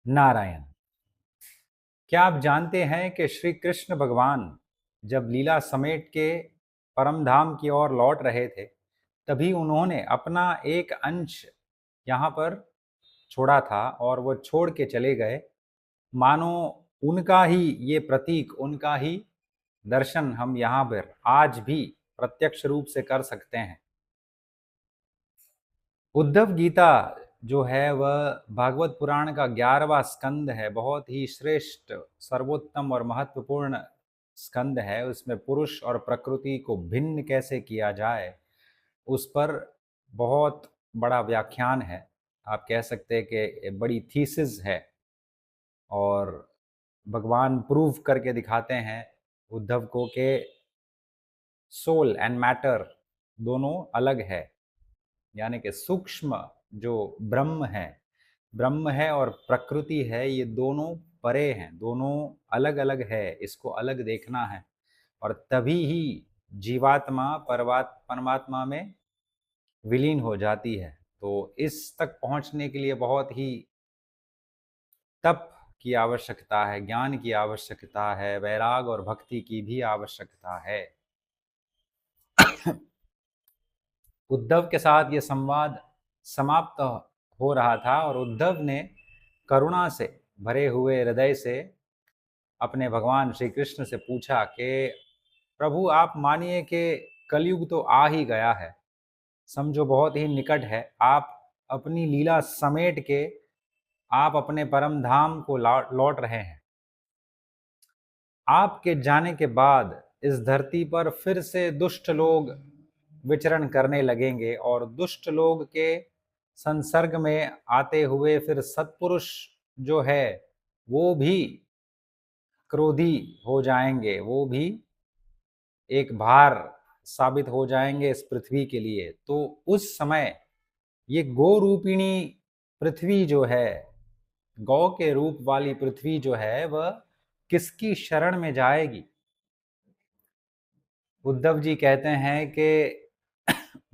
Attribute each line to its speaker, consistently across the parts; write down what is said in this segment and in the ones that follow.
Speaker 1: नारायण। क्या आप जानते हैं कि श्री कृष्ण भगवान जब लीला समेट के परम धाम की ओर लौट रहे थे, तभी उन्होंने अपना एक अंश यहाँ पर छोड़ा था और वो छोड़ के चले गए। मानो उनका ही ये प्रतीक, उनका ही दर्शन हम यहाँ पर आज भी प्रत्यक्ष रूप से कर सकते हैं। उद्धव गीता जो है वह भागवत पुराण का 11वां स्कंद है। बहुत ही श्रेष्ठ, सर्वोत्तम और महत्वपूर्ण स्कंद है। उसमें पुरुष और प्रकृति को भिन्न कैसे किया जाए, उस पर बहुत बड़ा व्याख्यान है। आप कह सकते हैं कि बड़ी थीसिस है और भगवान प्रूव करके दिखाते हैं उद्धव को कि सोल एंड मैटर दोनों अलग है। यानी कि सूक्ष्म जो ब्रह्म है और प्रकृति है, ये दोनों परे हैं, दोनों अलग अलग है। इसको अलग देखना है और तभी ही जीवात्मा परमात्मा में विलीन हो जाती है। तो इस तक पहुंचने के लिए बहुत ही तप की आवश्यकता है, ज्ञान की आवश्यकता है, वैराग और भक्ति की भी आवश्यकता है। उद्धव के साथ ये संवाद समाप्त हो रहा था और उद्धव ने करुणा से भरे हुए हृदय से अपने भगवान श्री कृष्ण से पूछा कि प्रभु, आप मानिए कि कलयुग तो आ ही गया है, समझो बहुत ही निकट है। आप अपनी लीला समेट के आप अपने परम धाम को लौट रहे हैं। आपके जाने के बाद इस धरती पर फिर से दुष्ट लोग विचरण करने लगेंगे और दुष्ट लोग के संसर्ग में आते हुए फिर सत्पुरुष जो है वो भी क्रोधी हो जाएंगे, वो भी एक भार साबित हो जाएंगे इस पृथ्वी के लिए। तो उस समय ये गौ रूपिणी पृथ्वी जो है, गौ के रूप वाली पृथ्वी जो है, वह किसकी शरण में जाएगी? उद्धव जी कहते हैं कि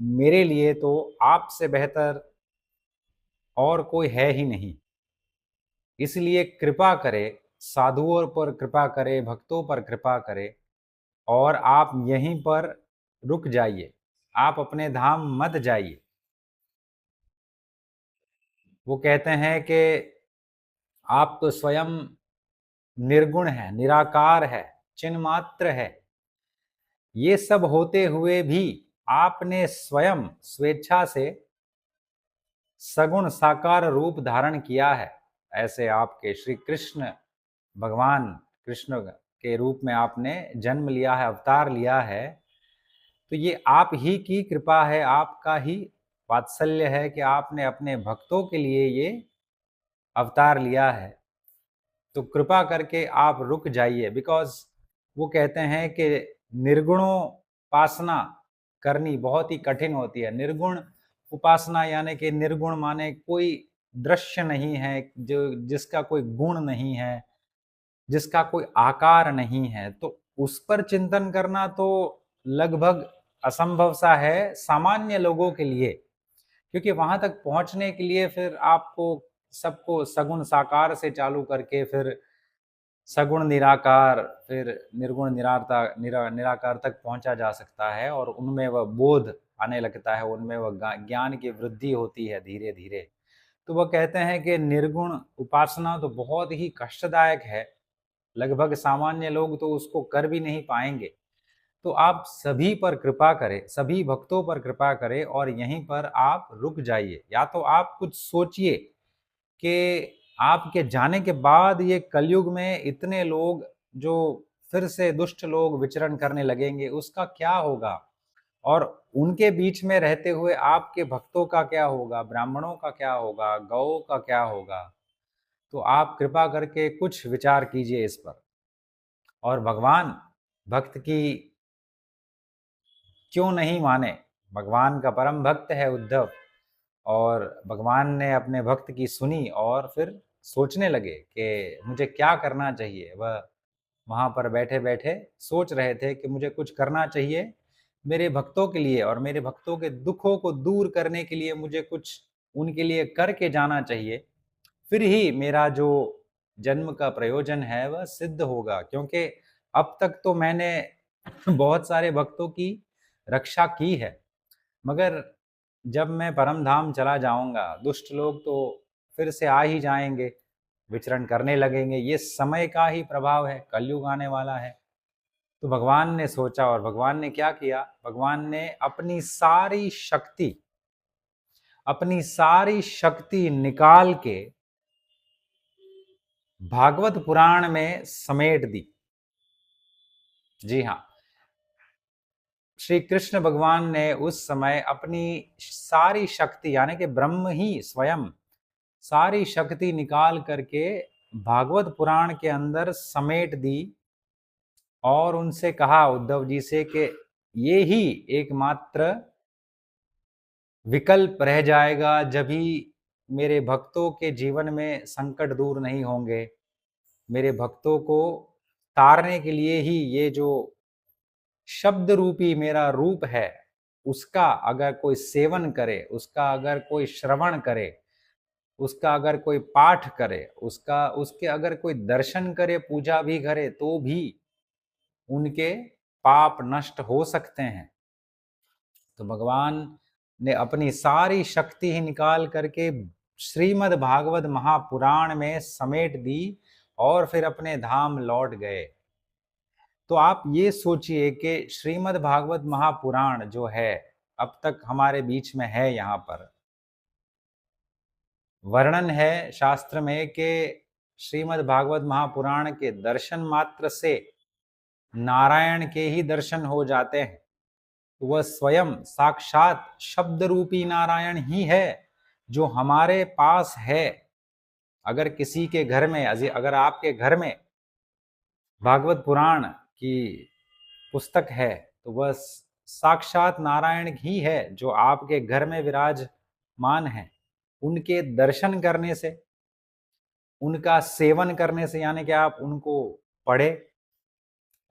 Speaker 1: मेरे लिए तो आपसे बेहतर और कोई है ही नहीं, इसलिए कृपा करे, साधुओं पर कृपा करे, भक्तों पर कृपा करे और आप यहीं पर रुक जाइए, आप अपने धाम मत जाइए। वो कहते हैं कि आप तो स्वयं निर्गुण है, निराकार है, चिन्ह मात्र है। ये सब होते हुए भी आपने स्वयं स्वेच्छा से सगुण साकार रूप धारण किया है। ऐसे आपके श्री कृष्ण भगवान कृष्ण के रूप में आपने जन्म लिया है, अवतार लिया है। तो ये आप ही की कृपा है, आपका ही वात्सल्य है कि आपने अपने भक्तों के लिए ये अवतार लिया है। तो कृपा करके आप रुक जाइए। बिकॉज वो कहते हैं कि निर्गुणोपासना करनी बहुत ही कठिन होती है। निर्गुण उपासना यानी कि निर्गुण माने कोई दृश्य नहीं है, जो जिसका कोई गुण नहीं है, जिसका कोई आकार नहीं है, तो उस पर चिंतन करना तो लगभग असंभव सा है सामान्य लोगों के लिए। क्योंकि वहां तक पहुंचने के लिए फिर आपको सबको सगुण साकार से चालू करके फिर सगुण निराकार, फिर निर्गुण निराकार तक पहुंचा जा सकता है और उनमें वह बोध आने लगता है, उनमें वह ज्ञान की वृद्धि होती है धीरे धीरे। तो वह कहते हैं कि निर्गुण उपासना तो बहुत ही कष्टदायक है, लगभग सामान्य लोग तो उसको कर भी नहीं पाएंगे। तो आप सभी पर कृपा करें, सभी भक्तों पर कृपा करें और यहीं पर आप रुक जाइए। या तो आप कुछ सोचिए कि आपके जाने के बाद ये कलयुग में इतने लोग जो फिर से दुष्ट लोग विचरण करने लगेंगे, उसका क्या होगा? और उनके बीच में रहते हुए आपके भक्तों का क्या होगा? ब्राह्मणों का क्या होगा? गौ का क्या होगा? तो आप कृपा करके कुछ विचार कीजिए इस पर। और भगवान भक्त की क्यों नहीं माने? भगवान का परम भक्त है उद्धव और भगवान ने अपने भक्त की सुनी और फिर सोचने लगे कि मुझे क्या करना चाहिए। वह वहाँ पर बैठे बैठे सोच रहे थे कि मुझे कुछ करना चाहिए मेरे भक्तों के लिए, और मेरे भक्तों के दुखों को दूर करने के लिए मुझे कुछ उनके लिए करके जाना चाहिए। फिर ही मेरा जो जन्म का प्रयोजन है वह सिद्ध होगा। क्योंकि अब तक तो मैंने बहुत सारे भक्तों की रक्षा की है, मगर जब मैं परम धाम चला जाऊंगा, दुष्ट लोग तो फिर से आ ही जाएंगे, विचरण करने लगेंगे। ये समय का ही प्रभाव है, कलयुग आने वाला है। तो भगवान ने सोचा और भगवान ने क्या किया, भगवान ने अपनी सारी शक्ति निकाल के भागवत पुराण में समेट दी। जी हाँ, श्री कृष्ण भगवान ने उस समय अपनी सारी शक्ति यानी कि ब्रह्म ही स्वयं सारी शक्ति निकाल करके भागवत पुराण के अंदर समेट दी और उनसे कहा, उद्धव जी से, कि ये ही एकमात्र विकल्प रह जाएगा, जब ही मेरे भक्तों के जीवन में संकट दूर नहीं होंगे। मेरे भक्तों को तारने के लिए ही ये जो शब्द रूपी मेरा रूप है, उसका अगर कोई सेवन करे, उसका अगर कोई श्रवण करे, उसका अगर कोई पाठ करे, उसके अगर कोई दर्शन करे, पूजा भी करे, तो भी उनके पाप नष्ट हो सकते हैं। तो भगवान ने अपनी सारी शक्ति ही निकाल करके श्रीमद् भागवत महापुराण में समेट दी और फिर अपने धाम लौट गए। तो आप ये सोचिए कि श्रीमद् भागवत महापुराण जो है, अब तक हमारे बीच में है, यहाँ पर वर्णन है शास्त्र में कि श्रीमद् भागवत महापुराण के दर्शन मात्र से नारायण के ही दर्शन हो जाते हैं। तो वह स्वयं साक्षात शब्द रूपी नारायण ही है जो हमारे पास है। अगर किसी के घर में, अगर आपके घर में भागवत पुराण की पुस्तक है, तो वह साक्षात नारायण ही है जो आपके घर में विराजमान है। उनके दर्शन करने से, उनका सेवन करने से, यानी कि आप उनको पढ़े,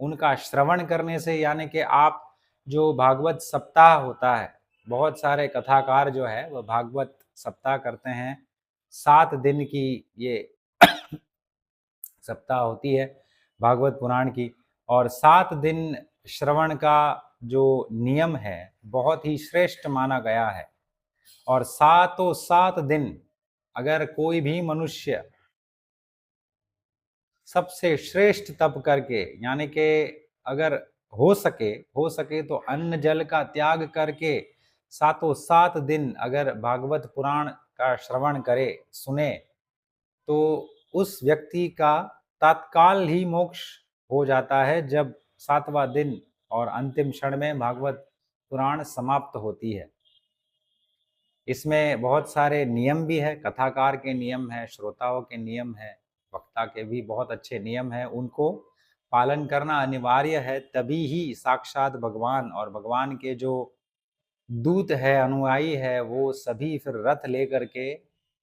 Speaker 1: उनका श्रवण करने से, यानी कि आप जो भागवत सप्ताह होता है, बहुत सारे कथाकार जो है वह भागवत सप्ताह करते हैं। 7 दिन की ये सप्ताह होती है भागवत पुराण की, और 7 दिन श्रवण का जो नियम है बहुत ही श्रेष्ठ माना गया है। और 7 दिन अगर कोई भी मनुष्य सबसे श्रेष्ठ तप करके, यानी कि अगर हो सके तो अन्न जल का त्याग करके 7 दिन अगर भागवत पुराण का श्रवण करे, सुने, तो उस व्यक्ति का तत्काल ही मोक्ष हो जाता है, जब 7वां दिन और अंतिम क्षण में भागवत पुराण समाप्त होती है। इसमें बहुत सारे नियम भी है, कथाकार के नियम है, श्रोताओं के नियम है, वक्ता के भी बहुत अच्छे नियम है। उनको पालन करना अनिवार्य है, तभी ही साक्षात भगवान और भगवान के जो दूत है, अनुयायी है, वो सभी फिर रथ लेकर के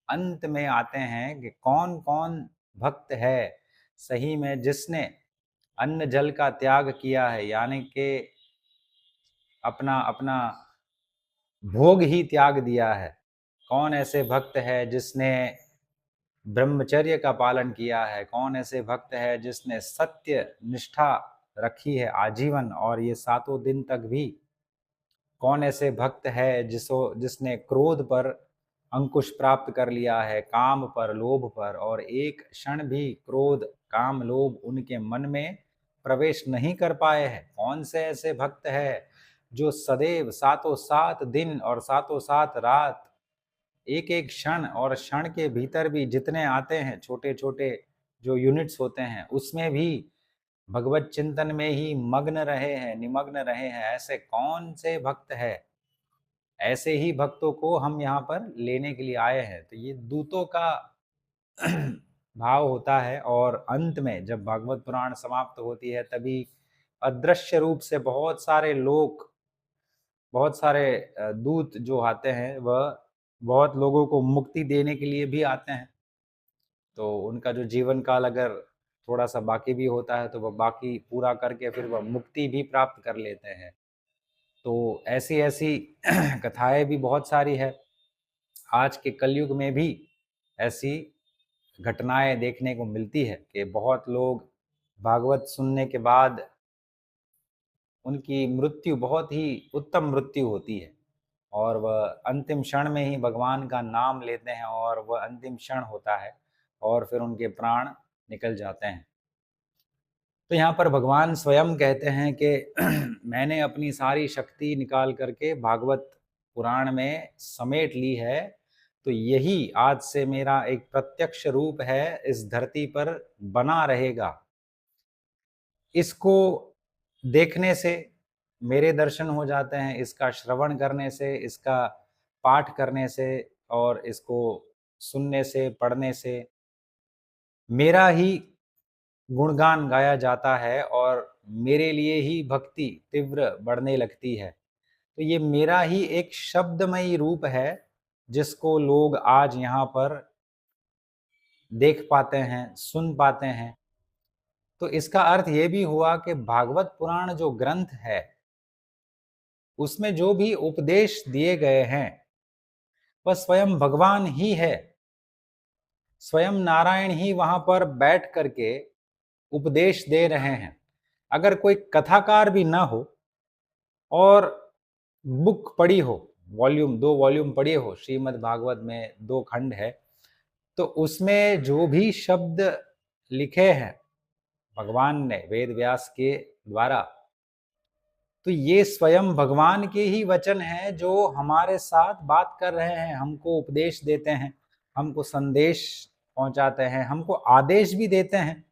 Speaker 1: अंत में आते हैं कि कौन कौन भक्त है सही में जिसने अन्न जल का त्याग किया है, यानी कि अपना अपना भोग ही त्याग दिया है। कौन ऐसे भक्त है जिसने ब्रह्मचर्य का पालन किया है, कौन ऐसे भक्त है जिसने सत्य निष्ठा रखी है आजीवन और ये 7 दिन तक भी, कौन ऐसे भक्त है जिसने क्रोध पर अंकुश प्राप्त कर लिया है, काम पर, लोभ पर, और एक क्षण भी क्रोध, काम, लोभ उनके मन में प्रवेश नहीं कर पाए हैं। कौन से ऐसे भक्त है जो सदैव 7 दिन और 7 रात, एक एक क्षण और क्षण के भीतर भी जितने आते हैं छोटे छोटे जो यूनिट्स होते हैं, उसमें भी भगवत चिंतन में ही मग्न रहे हैं, निमग्न रहे हैं। ऐसे कौन से भक्त है? ऐसे ही भक्तों को हम यहाँ पर लेने के लिए आए हैं। तो ये दूतों का भाव होता है, और अंत में जब भागवत पुराण समाप्त होती है, तभी अदृश्य रूप से बहुत सारे लोग, बहुत सारे दूत जो आते हैं, वह बहुत लोगों को मुक्ति देने के लिए भी आते हैं। तो उनका जो जीवन काल अगर थोड़ा सा बाकी भी होता है, तो वह बाकी पूरा करके फिर वह मुक्ति भी प्राप्त कर लेते हैं। तो ऐसी ऐसी कथाएं भी बहुत सारी है। आज के कलयुग में भी ऐसी घटनाएं देखने को मिलती है कि बहुत लोग भागवत सुनने के बाद उनकी मृत्यु बहुत ही उत्तम मृत्यु होती है और वह अंतिम क्षण में ही भगवान का नाम लेते हैं और वह अंतिम क्षण होता है और फिर उनके प्राण निकल जाते हैं। तो यहाँ पर भगवान स्वयं कहते हैं कि मैंने अपनी सारी शक्ति निकाल करके भागवत पुराण में समेट ली है, तो यही आज से मेरा एक प्रत्यक्ष रूप है, इस धरती पर बना रहेगा। इसको देखने से मेरे दर्शन हो जाते हैं, इसका श्रवण करने से, इसका पाठ करने से और इसको सुनने से, पढ़ने से मेरा ही गुणगान गाया जाता है और मेरे लिए ही भक्ति तीव्र बढ़ने लगती है। तो ये मेरा ही एक शब्दमयी रूप है जिसको लोग आज यहाँ पर देख पाते हैं, सुन पाते हैं। तो इसका अर्थ ये भी हुआ कि भागवत पुराण जो ग्रंथ है, उसमें जो भी उपदेश दिए गए हैं वह स्वयं भगवान ही है। स्वयं नारायण ही वहां पर बैठ करके उपदेश दे रहे हैं। अगर कोई कथाकार भी ना हो और बुक पढ़ी हो, वॉल्यूम 2 वॉल्यूम पढ़े हो, श्रीमद् भागवत में 2 खंड है, तो उसमें जो भी शब्द लिखे हैं भगवान ने वेद व्यास के द्वारा, तो ये स्वयं भगवान के ही वचन हैं जो हमारे साथ बात कर रहे हैं, हमको उपदेश देते हैं, हमको संदेश पहुंचाते हैं, हमको आदेश भी देते हैं।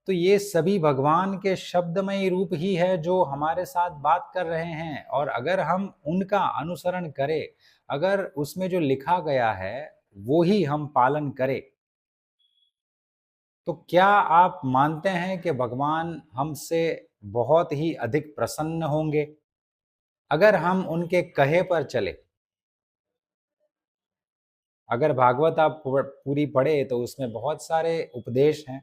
Speaker 1: तो ये सभी भगवान के शब्दमय रूप ही है जो हमारे साथ बात कर रहे हैं। और अगर हम उनका अनुसरण करें, अगर उसमें जो लिखा गया है वो ही हम पालन करें, तो क्या आप मानते हैं कि भगवान हमसे बहुत ही अधिक प्रसन्न होंगे अगर हम उनके कहे पर चले? अगर भागवत आप पूरी पढ़े तो उसमें बहुत सारे उपदेश हैं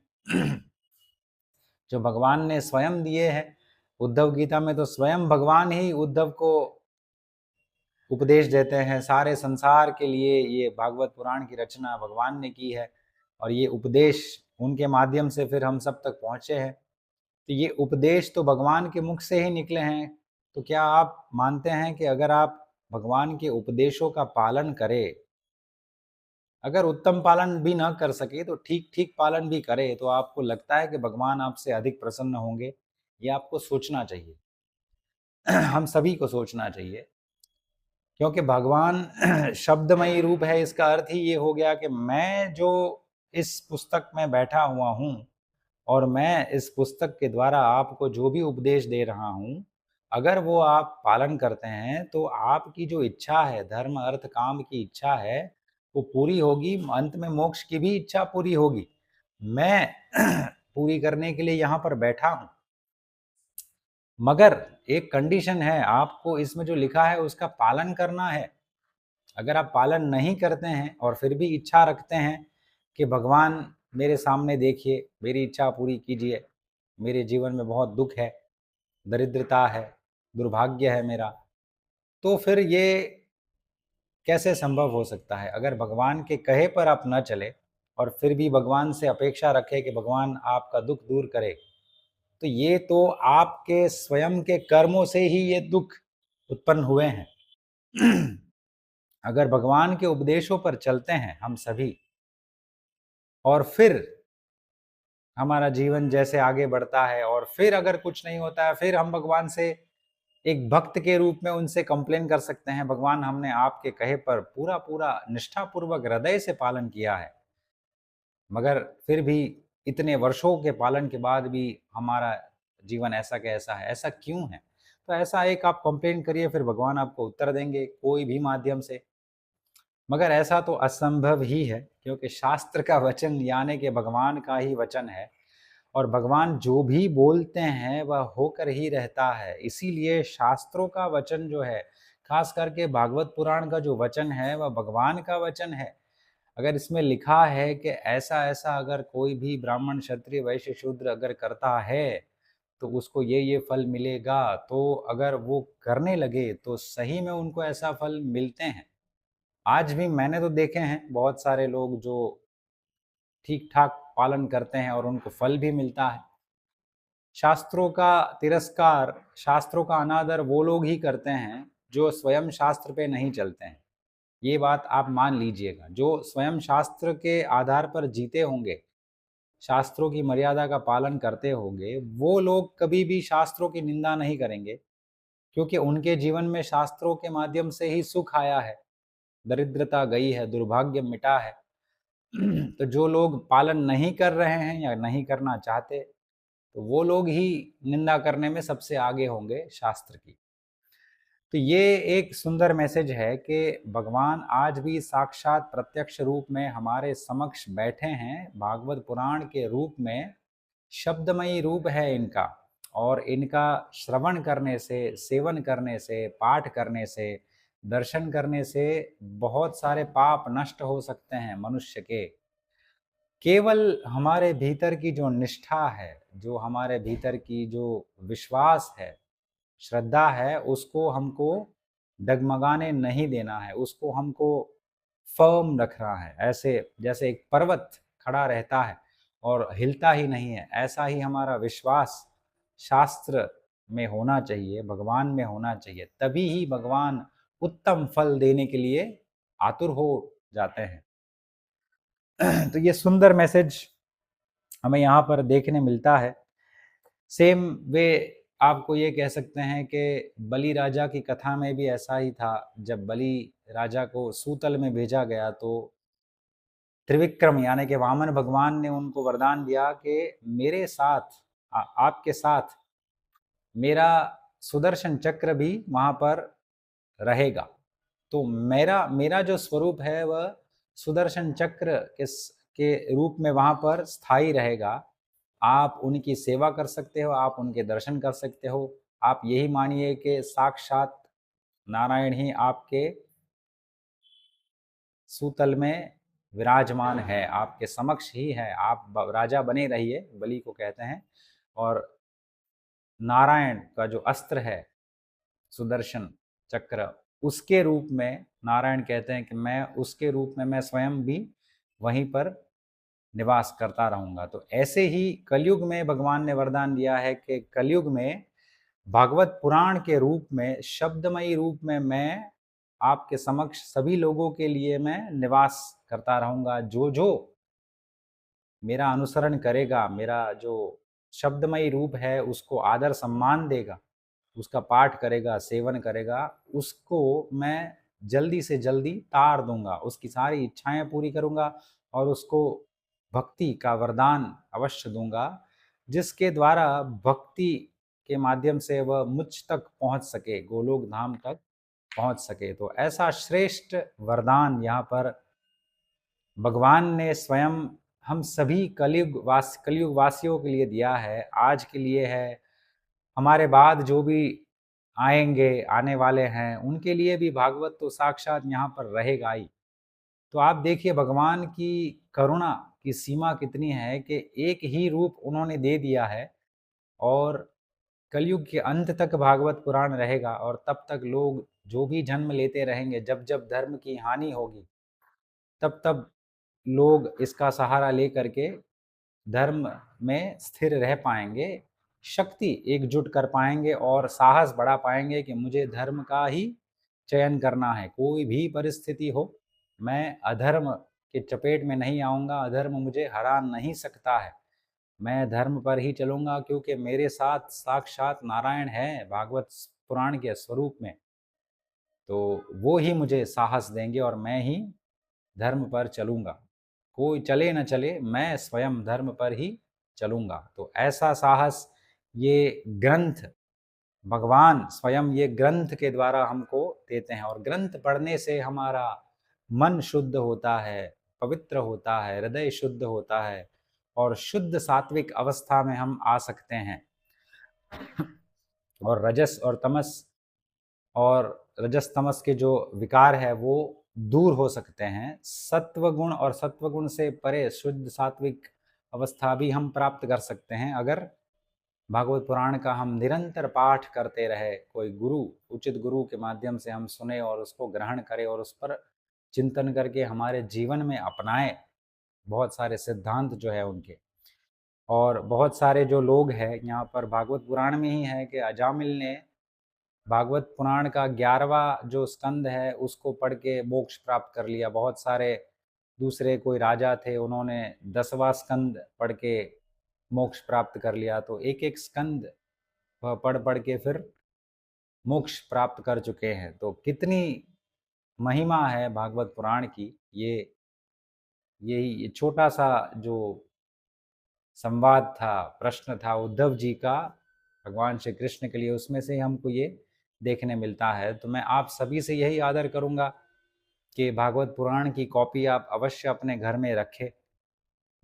Speaker 1: जो भगवान ने स्वयं दिए हैं। उद्धव गीता में तो स्वयं भगवान ही उद्धव को उपदेश देते हैं। सारे संसार के लिए ये भागवत पुराण की रचना भगवान ने की है और ये उपदेश उनके माध्यम से फिर हम सब तक पहुँचे हैं। तो ये उपदेश तो भगवान के मुख से ही निकले हैं। तो क्या आप मानते हैं कि अगर आप भगवान के उपदेशों का पालन करें, अगर उत्तम पालन भी ना कर सके तो ठीक ठीक पालन भी करें, तो आपको लगता है कि भगवान आपसे अधिक प्रसन्न होंगे? ये आपको सोचना चाहिए हम सभी को सोचना चाहिए, क्योंकि भगवान शब्दमयी रूप है। इसका अर्थ ही ये हो गया कि मैं जो इस पुस्तक में बैठा हुआ हूँ और मैं इस पुस्तक के द्वारा आपको जो भी उपदेश दे रहा हूँ, अगर वो आप पालन करते हैं तो आपकी जो इच्छा है, धर्म अर्थ काम की इच्छा है, वो पूरी होगी। अंत में मोक्ष की भी इच्छा पूरी होगी। मैं पूरी करने के लिए यहाँ पर बैठा हूँ, मगर एक कंडीशन है, आपको इसमें जो लिखा है उसका पालन करना है। अगर आप पालन नहीं करते हैं और फिर भी इच्छा रखते हैं कि भगवान मेरे सामने देखिए, मेरी इच्छा पूरी कीजिए, मेरे जीवन में बहुत दुख है, दरिद्रता है, दुर्भाग्य है मेरा, तो फिर ये कैसे संभव हो सकता है? अगर भगवान के कहे पर आप न चले और फिर भी भगवान से अपेक्षा रखें कि भगवान आपका दुख दूर करे, तो ये तो आपके स्वयं के कर्मों से ही ये दुख उत्पन्न हुए हैं अगर भगवान के उपदेशों पर चलते हैं हम सभी और फिर हमारा जीवन जैसे आगे बढ़ता है और फिर अगर कुछ नहीं होता है, फिर हम भगवान से एक भक्त के रूप में उनसे कंप्लेन कर सकते हैं, भगवान हमने आपके कहे पर पूरा पूरा निष्ठापूर्वक हृदय से पालन किया है, मगर फिर भी इतने वर्षों के पालन के बाद भी हमारा जीवन ऐसा कैसा है, ऐसा क्यों है? तो ऐसा एक आप कंप्लेन करिए, फिर भगवान आपको उत्तर देंगे कोई भी माध्यम से। मगर ऐसा तो असंभव ही है, क्योंकि शास्त्र का वचन यानी कि भगवान का ही वचन है और भगवान जो भी बोलते हैं वह होकर ही रहता है। इसीलिए शास्त्रों का वचन जो है, खास करके भागवत पुराण का जो वचन है, वह भगवान का वचन है। अगर इसमें लिखा है कि ऐसा ऐसा अगर कोई भी ब्राह्मण क्षत्रिय वैश्य शूद्र अगर करता है तो उसको ये फल मिलेगा, तो अगर वो करने लगे तो सही में उनको ऐसा फल मिलते हैं। आज भी मैंने तो देखे हैं बहुत सारे लोग जो ठीक ठाक पालन करते हैं और उनको फल भी मिलता है। शास्त्रों का तिरस्कार, शास्त्रों का अनादर वो लोग ही करते हैं जो स्वयं शास्त्र पे नहीं चलते हैं। ये बात आप मान लीजिएगा, जो स्वयं शास्त्र के आधार पर जीते होंगे, शास्त्रों की मर्यादा का पालन करते होंगे, वो लोग कभी भी शास्त्रों की निंदा नहीं करेंगे, क्योंकि उनके जीवन में शास्त्रों के माध्यम से ही सुख आया है, दरिद्रता गई है, दुर्भाग्य मिटा है। तो जो लोग पालन नहीं कर रहे हैं या नहीं करना चाहते, तो वो लोग ही निंदा करने में सबसे आगे होंगे शास्त्र की। तो ये एक सुंदर मैसेज है कि भगवान आज भी साक्षात प्रत्यक्ष रूप में हमारे समक्ष बैठे हैं, भागवत पुराण के रूप में। शब्दमयी रूप है इनका, और इनका श्रवण करने से, सेवन करने से, पाठ करने से, दर्शन करने से बहुत सारे पाप नष्ट हो सकते हैं मनुष्य के। केवल हमारे भीतर की जो निष्ठा है, जो हमारे भीतर की जो विश्वास है, श्रद्धा है, उसको हमको डगमगाने नहीं देना है, उसको हमको फर्म रखना है। ऐसे जैसे एक पर्वत खड़ा रहता है और हिलता ही नहीं है, ऐसा ही हमारा विश्वास शास्त्र में होना चाहिए, भगवान में होना चाहिए। तभी ही भगवान उत्तम फल देने के लिए आतुर हो जाते हैं। तो ये सुंदर मैसेज हमें यहाँ पर देखने मिलता है। सेम वे आपको ये कह सकते हैं कि बलि राजा की कथा में भी ऐसा ही था। जब बलि राजा को सूतल में भेजा गया, तो त्रिविक्रम यानी कि वामन भगवान ने उनको वरदान दिया कि मेरे साथ आपके साथ मेरा सुदर्शन चक्र भी वहाँ पर रहेगा। तो मेरा मेरा जो स्वरूप है वह सुदर्शन चक्र के रूप में वहाँ पर स्थायी रहेगा। आप उनकी सेवा कर सकते हो, आप उनके दर्शन कर सकते हो। आप यही मानिए कि साक्षात नारायण ही आपके सूतल में विराजमान है, आपके समक्ष ही है। आप राजा बने रहिए, बलि को कहते हैं। और नारायण का जो अस्त्र है सुदर्शन चक्र, उसके रूप में नारायण कहते हैं कि मैं उसके रूप में मैं स्वयं भी वहीं पर निवास करता रहूंगा। तो ऐसे ही कलयुग में भगवान ने वरदान दिया है कि कलयुग में भागवत पुराण के रूप में, शब्दमयी रूप में मैं आपके समक्ष सभी लोगों के लिए मैं निवास करता रहूंगा। जो जो मेरा अनुसरण करेगा, मेरा जो शब्दमयी रूप है उसको आदर सम्मान देगा, उसका पाठ करेगा, सेवन करेगा, उसको मैं जल्दी से जल्दी तार दूंगा, उसकी सारी इच्छाएं पूरी करूंगा और उसको भक्ति का वरदान अवश्य दूंगा, जिसके द्वारा भक्ति के माध्यम से वह मुझ तक पहुंच सके, गोलोक धाम तक पहुंच सके। तो ऐसा श्रेष्ठ वरदान यहाँ पर भगवान ने स्वयं हम सभी कलयुग वासियों के लिए दिया है, आज के लिए है, हमारे बाद जो भी आएंगे, आने वाले हैं, उनके लिए भी भागवत तो साक्षात यहाँ पर रहेगा ही। तो आप देखिए भगवान की करुणा की सीमा कितनी है कि एक ही रूप उन्होंने दे दिया है, और कलयुग के अंत तक भागवत पुराण रहेगा। और तब तक लोग जो भी जन्म लेते रहेंगे, जब जब धर्म की हानि होगी, तब तब लोग इसका सहारा लेकर के धर्म में स्थिर रह पाएंगे, शक्ति एकजुट कर पाएंगे और साहस बढ़ा पाएंगे कि मुझे धर्म का ही चयन करना है। कोई भी परिस्थिति हो, मैं अधर्म के चपेट में नहीं आऊँगा, अधर्म मुझे हरा नहीं सकता है। मैं धर्म पर ही चलूँगा, क्योंकि मेरे साथ साक्षात नारायण है भागवत पुराण के स्वरूप में। तो वो ही मुझे साहस देंगे और मैं ही धर्म पर चलूँगा। कोई चले न चले, मैं स्वयं धर्म पर ही चलूँगा। तो ऐसा साहस ये ग्रंथ, भगवान स्वयं ये ग्रंथ के द्वारा हमको देते हैं। और ग्रंथ पढ़ने से हमारा मन शुद्ध होता है, पवित्र होता है, हृदय शुद्ध होता है, और शुद्ध सात्विक अवस्था में हम आ सकते हैं। और रजस और तमस, और रजस तमस के जो विकार है वो दूर हो सकते हैं। सत्व गुण और सत्व गुण से परे शुद्ध सात्विक अवस्था भी हम प्राप्त कर सकते हैं, अगर भागवत पुराण का हम निरंतर पाठ करते रहे। कोई गुरु, उचित गुरु के माध्यम से हम सुने और उसको ग्रहण करें और उस पर चिंतन करके हमारे जीवन में अपनाएं। बहुत सारे सिद्धांत जो है उनके, और बहुत सारे जो लोग हैं यहाँ पर भागवत पुराण में ही है कि अजामिल ने भागवत पुराण का 11वां जो स्कंद है उसको पढ़ के मोक्ष प्राप्त कर लिया। बहुत सारे दूसरे कोई राजा थे, उन्होंने 10वां स्कंद पढ़ के मोक्ष प्राप्त कर लिया। तो एक एक स्कंद पढ़ पढ़ के फिर मोक्ष प्राप्त कर चुके हैं। तो कितनी महिमा है भागवत पुराण की। ये छोटा सा जो संवाद था, प्रश्न था उद्धव जी का भगवान श्री कृष्ण के लिए, उसमें से हमको ये देखने मिलता है। तो मैं आप सभी से यही आदर करूँगा कि भागवत पुराण की कॉपी आप अवश्य अपने घर में रखें।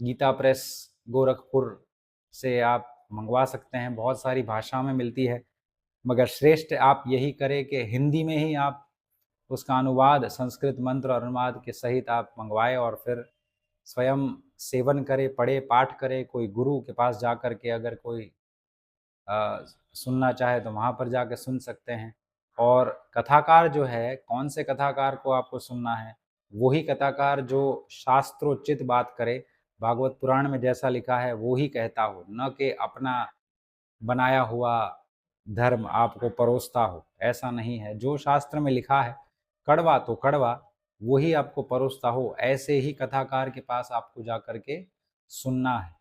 Speaker 1: गीता प्रेस गोरखपुर से आप मंगवा सकते हैं, बहुत सारी भाषाओं में मिलती है, मगर श्रेष्ठ आप यही करें कि हिंदी में ही आप उसका अनुवाद संस्कृत मंत्र और अनुवाद के सहित आप मंगवाएं और फिर स्वयं सेवन करें, पढ़े, पाठ करें। कोई गुरु के पास जा कर के अगर कोई सुनना चाहे तो वहाँ पर जाकर सुन सकते हैं। और कथाकार जो है, कौन से कथाकार को आपको सुनना है, वही कथाकार जो शास्त्रोचित बात करे, भागवत पुराण में जैसा लिखा है वो ही कहता हो, न कि अपना बनाया हुआ धर्म आपको परोसता हो। ऐसा नहीं है, जो शास्त्र में लिखा है कड़वा तो कड़वा वही आपको परोसता हो, ऐसे ही कथाकार के पास आपको जा कर के सुनना है।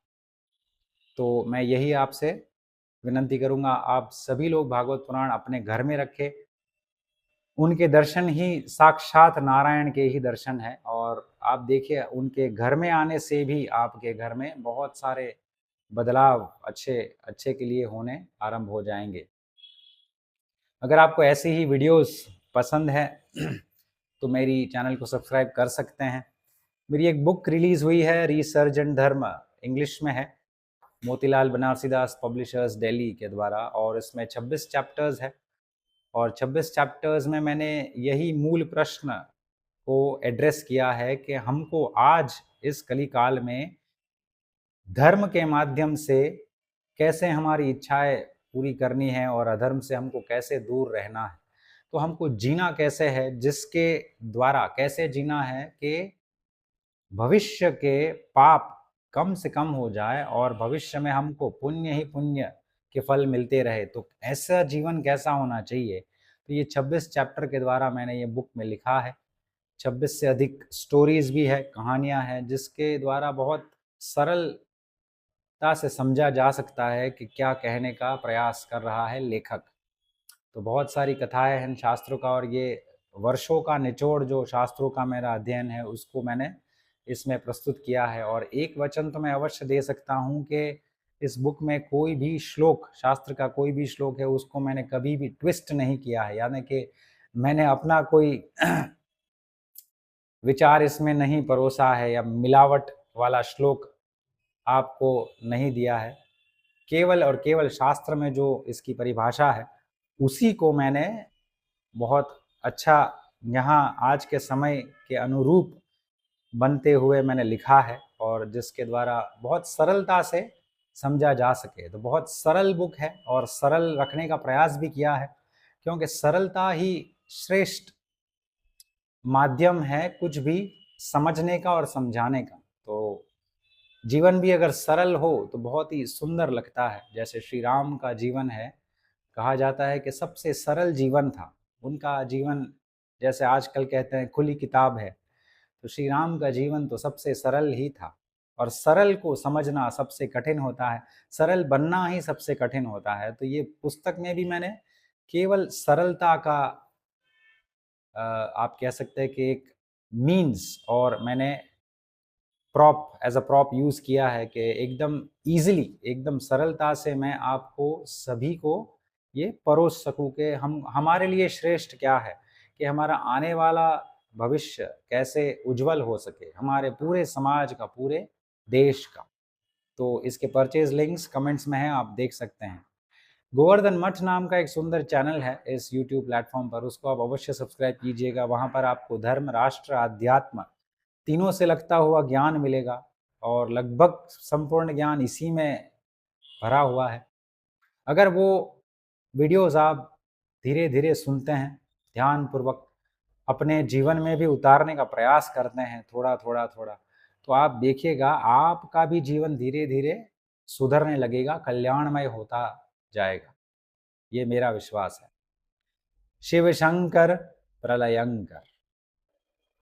Speaker 1: तो मैं यही आपसे विनंती करूंगा, आप सभी लोग भागवत पुराण अपने घर में रखें। उनके दर्शन ही साक्षात नारायण के ही दर्शन है, और आप देखिए उनके घर में आने से भी आपके घर में बहुत सारे बदलाव अच्छे अच्छे के लिए होने आरंभ हो जाएंगे। अगर आपको ऐसी ही वीडियोस पसंद है तो मेरी चैनल को सब्सक्राइब कर सकते हैं। मेरी एक बुक रिलीज़ हुई है, रिसर्जेंट धर्म, इंग्लिश में है, मोतीलाल बनारसीदास पब्लिशर्स दिल्ली के द्वारा, और इसमें 26 चैप्टर्स है। और 26 चैप्टर्स में मैंने यही मूल प्रश्न को एड्रेस किया है कि हमको आज इस कली काल में धर्म के माध्यम से कैसे हमारी इच्छाएं पूरी करनी है और अधर्म से हमको कैसे दूर रहना है। तो हमको जीना कैसे है, जिसके द्वारा कैसे जीना है कि भविष्य के पाप कम से कम हो जाए और भविष्य में हमको पुण्य ही पुण्य के फल मिलते रहे। तो ऐसा जीवन कैसा होना चाहिए, तो ये 26 चैप्टर के द्वारा मैंने ये बुक में लिखा है। 26 से अधिक स्टोरीज भी है, कहानियां हैं, जिसके द्वारा बहुत सरलता से समझा जा सकता है कि क्या कहने का प्रयास कर रहा है लेखक। तो बहुत सारी कथाएं हैं शास्त्रों का, और ये वर्षों का निचोड़ जो शास्त्रों का मेरा अध्ययन है उसको मैंने इसमें प्रस्तुत किया है। और एक वचन तो मैं अवश्य दे सकता हूँ कि इस बुक में कोई भी श्लोक, शास्त्र का कोई भी श्लोक है, उसको मैंने कभी भी ट्विस्ट नहीं किया है, यानी कि मैंने अपना कोई विचार इसमें नहीं परोसा है या मिलावट वाला श्लोक आपको नहीं दिया है। केवल और केवल शास्त्र में जो इसकी परिभाषा है उसी को मैंने बहुत अच्छा यहाँ आज के समय के अनुरूप बनते हुए मैंने लिखा है, और जिसके द्वारा बहुत सरलता से समझा जा सके। तो बहुत सरल बुक है और सरल रखने का प्रयास भी किया है, क्योंकि सरलता ही श्रेष्ठ माध्यम है कुछ भी समझने का और समझाने का। तो जीवन भी अगर सरल हो तो बहुत ही सुंदर लगता है। जैसे श्री राम का जीवन है, कहा जाता है कि सबसे सरल जीवन था उनका जीवन, जैसे आजकल कहते हैं खुली किताब है, तो श्री राम का जीवन तो सबसे सरल ही था। और सरल को समझना सबसे कठिन होता है, सरल बनना ही सबसे कठिन होता है। तो ये पुस्तक में भी मैंने केवल सरलता का आप कह सकते हैं कि एक मीन्स, और मैंने prop as a prop use किया है कि एकदम ईजिली, एकदम सरलता से मैं आपको सभी को ये परोस सकूँ कि हम हमारे लिए श्रेष्ठ क्या है, कि हमारा आने वाला भविष्य कैसे उज्जवल हो सके, हमारे पूरे समाज का, पूरे देश का। तो इसके परचेज लिंक्स कमेंट्स में हैं, आप देख सकते हैं। गोवर्धन मठ नाम का एक सुंदर चैनल है इस यूट्यूब प्लेटफॉर्म पर, उसको आप अवश्य सब्सक्राइब कीजिएगा। वहाँ पर आपको धर्म, राष्ट्र, अध्यात्म तीनों से लगता हुआ ज्ञान मिलेगा, और लगभग संपूर्ण ज्ञान इसी में भरा हुआ है। अगर वो वीडियोस आप धीरे धीरे सुनते हैं, ध्यानपूर्वक अपने जीवन में भी उतारने का प्रयास करते हैं, थोड़ा थोड़ा थोड़ा, तो आप देखिएगा आपका भी जीवन धीरे धीरे सुधरने लगेगा, कल्याणमय होता जाएगा। ये मेरा विश्वास है। शिव शंकर प्रलयंकर।